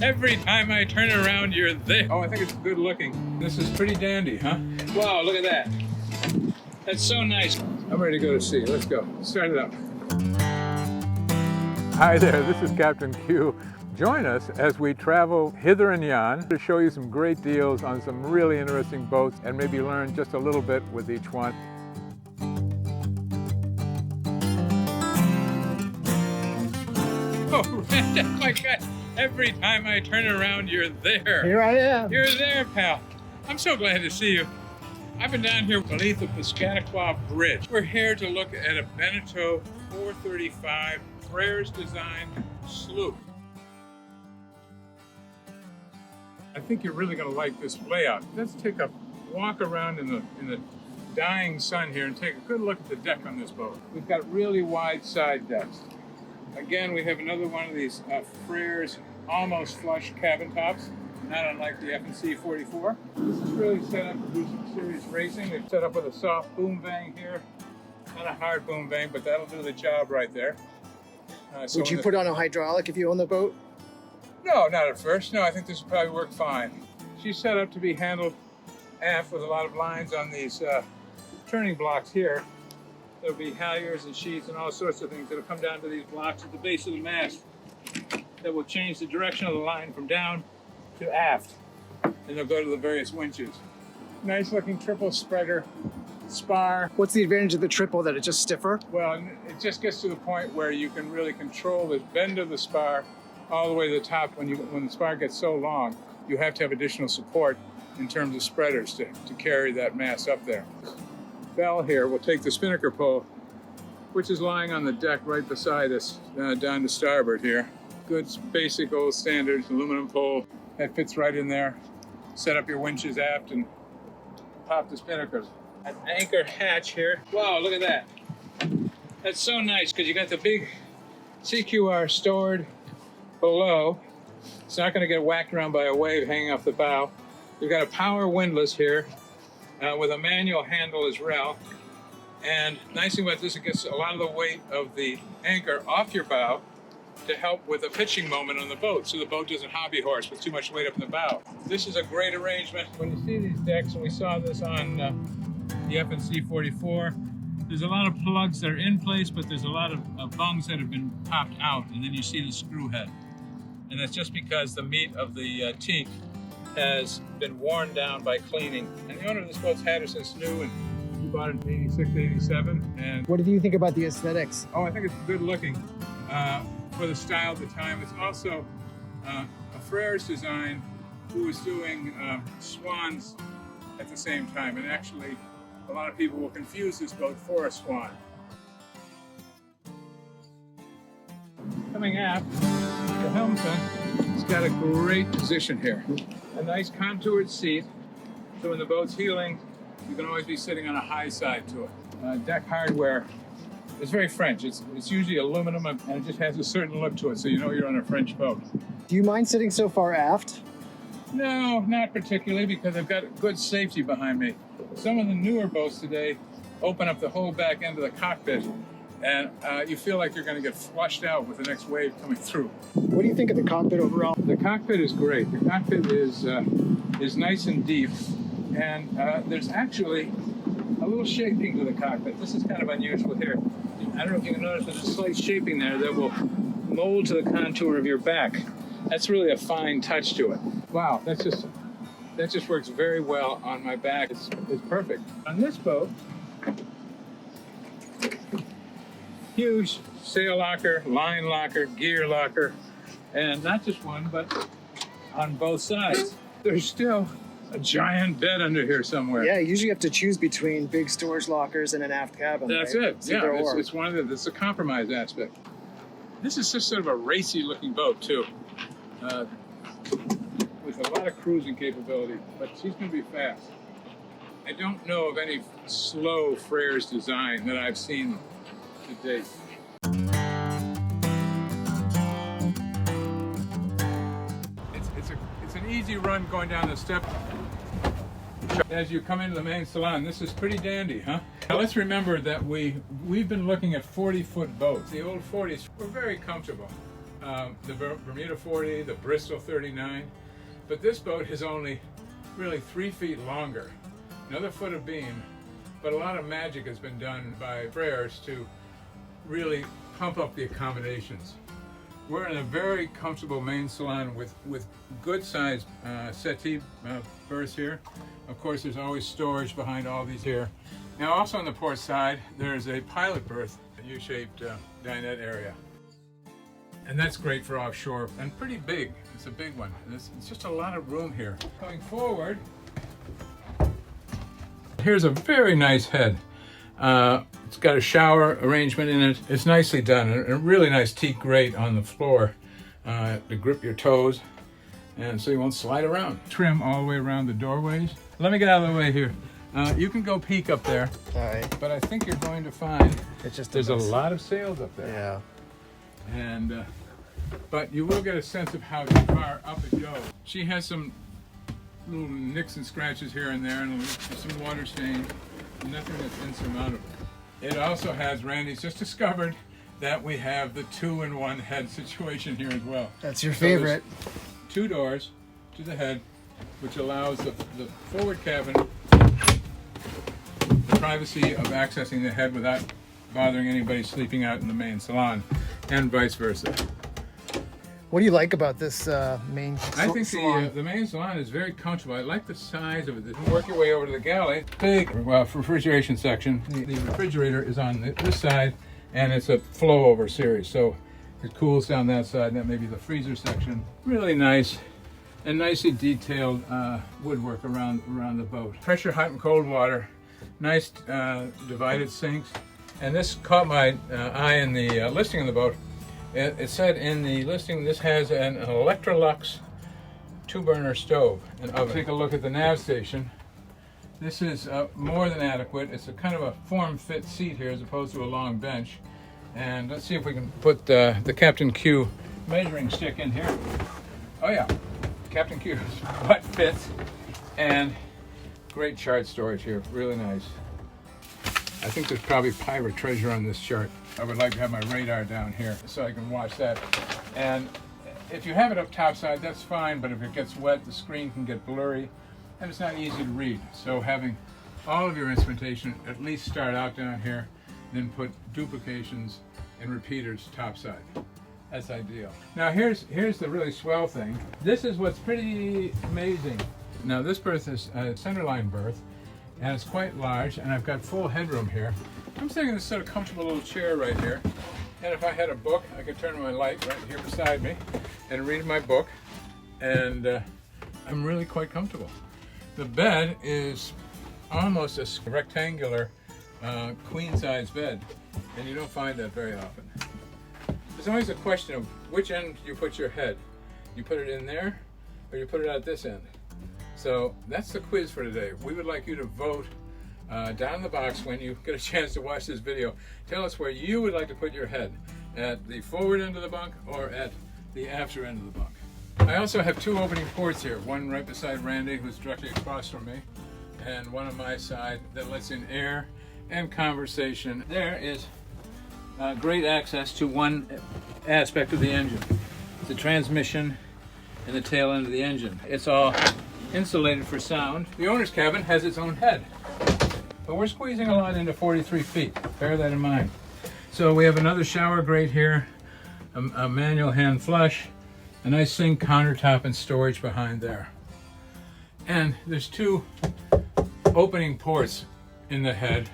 Every time I turn around, you're there. Oh, I think it's good looking. This is pretty dandy, huh? Wow, look at that. That's so nice. I'm ready to go to sea. Let's go. Start it up. Hi there, this is Captain Q. Join us as we travel hither and yon to show you some great deals on some really interesting boats and maybe learn just a little bit with each one. Oh, Randy, oh my God. Every time I turn around, you're there. Here I am. You're there, pal. I'm so glad to see you. I've been down here beneath the Piscataqua Bridge. We're here to look at a Beneteau 435 Freres design sloop. I think you're really going to like this layout. Let's take a walk around in the dying sun here and take a good look at the deck on this boat. We've got really wide side decks. Again, we have another one of these Freres almost flush cabin tops, not unlike the F&C 44. This is really set up to do some serious racing. It's set up with a soft boom vang here. Not a hard boom vang, but that'll do the job right there. Would you put on a hydraulic if you own the boat? No, not at first. No, I think this will probably work fine. She's set up to be handled aft with a lot of lines on these turning blocks here. There'll be halyards and sheets and all sorts of things that'll come down to these blocks at the base of the mast that will change the direction of the line from down to aft. And they'll go to the various winches. Nice looking triple spreader spar. What's the advantage of the triple, that it's just stiffer? Well, it just gets to the point where you can really control the bend of the spar all the way to the top. When the spar gets so long, you have to have additional support in terms of spreaders to carry that mass up there. Bell here will take the spinnaker pole, which is lying on the deck right beside us, down to starboard here. Good basic old standard aluminum pole that fits right in there. Set up your winches aft and pop the spinnakers. An anchor hatch here. Wow, look at that. That's so nice because you got the big CQR stored below. It's not going to get whacked around by a wave hanging off the bow. You've got a power windlass here with a manual handle as well. And nice thing about this, it gets a lot of the weight of the anchor off your bow to help with the pitching moment on the boat, so the boat doesn't hobby horse with too much weight up in the bow. This is a great arrangement. When you see these decks, and we saw this on the F&C 44, there's a lot of plugs that are in place, but there's a lot of bungs that have been popped out, and then you see the screw head. And that's just because the meat of the teak has been worn down by cleaning. And the owner of this boat's had it since new, and he bought it in 86, 87. And What do you think about the aesthetics? oh, I think it's good looking for the style of the time. It's also a Freres design who was doing swans at the same time. And actually, a lot of people will confuse this boat for a swan. Coming aft, the helmsman has got a great position here. A nice contoured seat, so when the boat's heeling, you can always be sitting on a high side to it. Deck hardware is very French. It's usually aluminum and it just has a certain look to it, so you know you're on a French boat. Do you mind sitting so far aft? No, not particularly, because I've got good safety behind me. Some of the newer boats today open up the whole back end of the cockpit, and you feel like you're going to get flushed out with the next wave coming through. What do you think of the cockpit overall? The cockpit is great. The cockpit is nice and deep, and there's actually a little shaping to the cockpit. This is kind of unusual here. I don't know if you can notice there's a slight shaping there that will mold to the contour of your back. That's really a fine touch to it. Wow, that just works very well on my back. It's perfect. On this boat, huge sail locker, line locker, gear locker, and not just one, but on both sides. There's still a giant bed under here somewhere. Yeah, you usually have to choose between big storage lockers and an aft cabin. That's right? it. It's Yeah, either or. it's one of it's a compromise aspect. This is just sort of a racy looking boat too, with a lot of cruising capability, but she's going to be fast. I don't know of any slow Freres design that I've seen to date. It's an easy run going down the step. As you come into the main salon, this is pretty dandy, huh? Now let's remember that we've been looking at 40-foot boats. The old 40s were very comfortable. the Bermuda 40, the Bristol 39, but this boat is only really 3 feet longer, another foot of beam, but a lot of magic has been done by sprayers to really pump up the accommodations. We're in a very comfortable main salon with good sized settee berths here. Of course, there's always storage behind all these here. Now, also on the port side, there's a pilot berth, a U-shaped dinette area. And that's great for offshore and pretty big. It's a big one. It's just a lot of room here. Going forward, here's a very nice head. It's got a shower arrangement in it. It's nicely done. A really nice teak grate on the floor to grip your toes, and so you won't slide around. Trim all the way around the doorways. Let me get out of the way here. You can go peek up there, All right. but I think you're going to find It's just there's a lot of sails up there. Yeah. And but you will get a sense of how far up it goes. She has some little nicks and scratches here and there, and some water stain. Nothing that's insurmountable. It also has, Randy's just discovered that we have the 2-in-1 head situation here as well. That's your So favorite. there's 2 doors to the head, which allows the forward cabin the privacy of accessing the head without bothering anybody sleeping out in the main salon, and vice versa. What do you like about this main I think salon? the main salon is very comfortable. I like the size of it. You work your way over to the galley. Big refrigeration section. The refrigerator is on this side, and it's a flow over series, so it cools down that side. And that may be the freezer section. Really nice and nicely detailed woodwork around the boat. Pressure hot and cold water. Nice divided sinks. And this caught my eye in the listing of the boat. It said in the listing this has an Electrolux 2-burner stove and oven. Take a look at the nav station. This is more than adequate. It's a kind of a form-fit seat here as opposed to a long bench. And let's see if we can put the Captain Q measuring stick in here. Oh yeah, Captain Q's butt fits, and great chart storage here, really nice. I think there's probably pirate treasure on this chart. I would like to have my radar down here so I can watch that. And if you have it up topside, that's fine, but if it gets wet, the screen can get blurry, and it's not easy to read. So having all of your instrumentation at least start out down here, then put duplications and repeaters topside. That's ideal. Now here's the really swell thing. This is what's pretty amazing. Now this berth is a centerline berth, and it's quite large, and I've got full headroom here. I'm sitting in this sort of comfortable little chair right here, and if I had a book, I could turn my light right here beside me and read my book, and I'm really quite comfortable. The bed is almost a rectangular queen-size bed, and you don't find that very often. There's always a question of which end you put your head. You put it in there, or you put it at this end. So that's the quiz for today. We would like you to vote down in the box when you get a chance to watch this video. Tell us where you would like to put your head, at the forward end of the bunk or at the after end of the bunk. I also have 2 opening ports here, one right beside Randy, who's directly across from me, and one on my side that lets in air and conversation. There is great access to one aspect of the engine, the transmission and the tail end of the engine. It's all insulated for sound. The owner's cabin has its own head, but we're squeezing a lot into 43 feet. Bear that in mind. So we have another shower grate here, a manual hand flush, a nice sink, countertop, and storage behind there. And there's 2 opening ports in the head,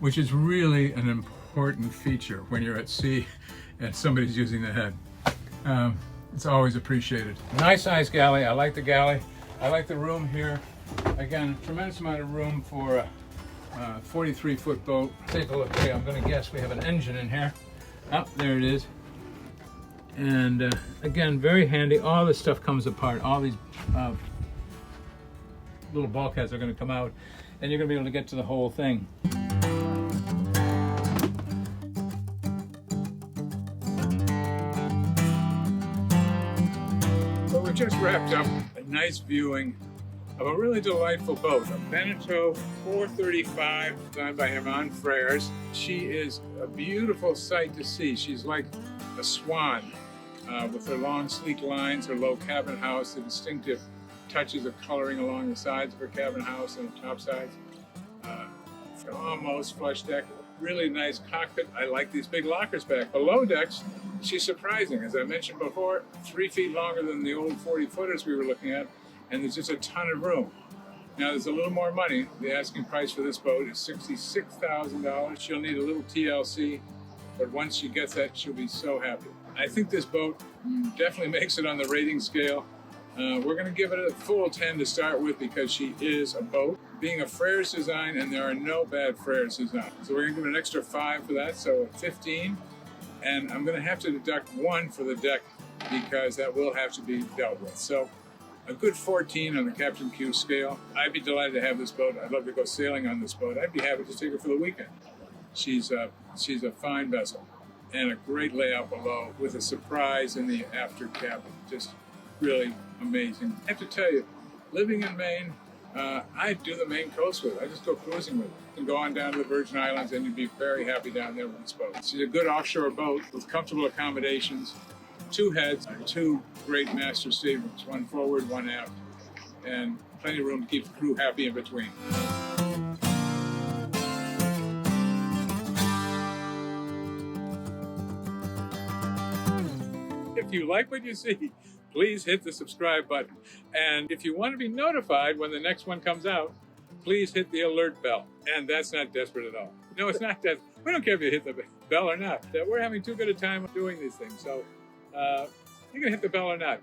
which is really an important feature when you're at sea and somebody's using the head. It's always appreciated. Nice size galley. I like the galley. I like the room here. Again, tremendous amount of room for a 43-foot boat. Take a look here. I'm going to guess we have an engine in here. Oh, there it is. And again, very handy. All this stuff comes apart. All these little bulkheads are going to come out, and you're going to be able to get to the whole thing. Well, we just wrapped up a nice viewing of a really delightful boat, a Beneteau 435 designed by Herman Frères. She is a beautiful sight to see. She's like a swan with her long, sleek lines, her low cabin house, the distinctive touches of coloring along the sides of her cabin house and the top sides. Almost flush deck, really nice cockpit. I like these big lockers back. Below decks, she's surprising. As I mentioned before, 3 feet longer than the old 40-footers we were looking at, and there's just a ton of room. Now, there's a little more money. The asking price for this boat is $66,000. She'll need a little TLC, but once she gets that, she'll be so happy. I think this boat definitely makes it on the rating scale. We're going to give it a full 10 to start with because she is a boat. Being a Freres design, and there are no bad Freres designs. So we're going to give it an extra 5 for that, so 15. And I'm going to have to deduct 1 for the deck because that will have to be dealt with. So a good 14 on the Captain Q scale. I'd be delighted to have this boat. I'd love to go sailing on this boat. I'd be happy to take her for the weekend. She's a fine vessel and a great layout below with a surprise in the after cabin. Just really amazing. I have to tell you, living in Maine, I do the Maine coast with it. I just go cruising with it. You can go on down to the Virgin Islands and you'd be very happy down there with this boat. She's a good offshore boat with comfortable accommodations, 2 heads, 2 great master staterooms, 1 forward, 1 aft, and plenty of room to keep the crew happy in between. If you like what you see, please hit the subscribe button. And if you want to be notified when the next one comes out, please hit the alert bell. And that's not desperate at all. No, it's not desperate. We don't care if you hit the bell or not. We're having too good a time doing these things. So you're going to hit the bell or not.